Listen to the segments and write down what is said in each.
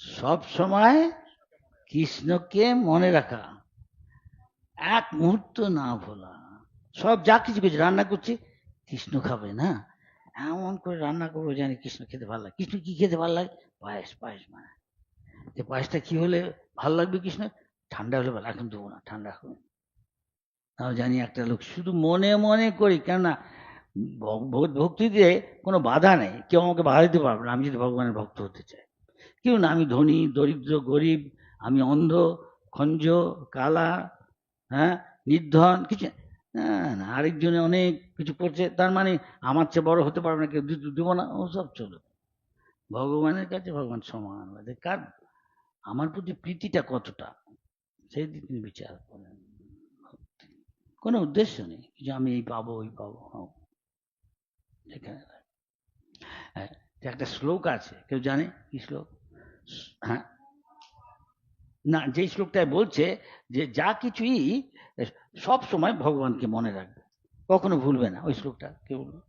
সব সময় কৃষ্ণকে মনে রাখা, এক মুহূর্ত না ভোলা। সব যা কিছু কিছু রান্না করছি, কৃষ্ণ খাবে না, এমন করে রান্না করবো জানি কৃষ্ণ খেতে ভালো লাগে। কৃষ্ণ কি খেতে ভালো লাগে? পায়েস। পায়েস মানে যে পায়েসটা কি হলে ভালো লাগবে কৃষ্ণ? ঠান্ডা হলে ভালো, এখন দেবো না, ঠান্ডা হবে। তাও জানি একটা লোক শুধু মনে মনে করি, কেননা ভক্তিতে কোনো বাধা নেই, কেউ আমাকে বাধা দিতে পারবে না আমি যদি ভগবানের ভক্ত হতে চাই। কেউ না, আমি ধনী দরিদ্র গরিব, আমি অন্ধ খঞ্জ কালা, হ্যাঁ, নির্ধন, কিছু না। না, আরেকজনে অনেক কিছু করছে, তার মানে আমার চেয়ে বড় হতে পারবে না, কেউ দিব না, ওসব চলো। ভগবানের কাছে ভগবান সমান, কার আমার প্রতি প্রীতিটা কতটা, সেই দিক তিনি বিচার করেন। কোনো উদ্দেশ্য নেই যে আমি এই পাবো ওই পাবো। এখানে হ্যাঁ, একটা শ্লোক আছে, কেউ জানে কি শ্লোক? হ্যাঁ, না, যে শ্লোকটায় বলছে যে যা কিছুই সব সময় ভগবানকে মনে রাখবে, কখনো ভুলবে না। ওই শ্লোকটা কেউ বলবে?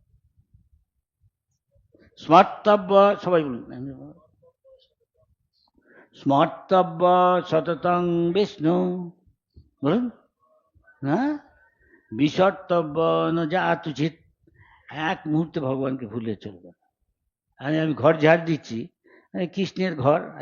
স্মর্তব্য, সবাই বলুন। স্মর্তব্য সততং বিষ্ণু, বলুন। হ্যাঁ, বিসর্তব্য ন জাতুচিত, এক মুহূর্তে ভগবানকে ভুলে চলবে না। আমি ঘর ঝাড় দিচ্ছি, কৃষ্ণের ঘর,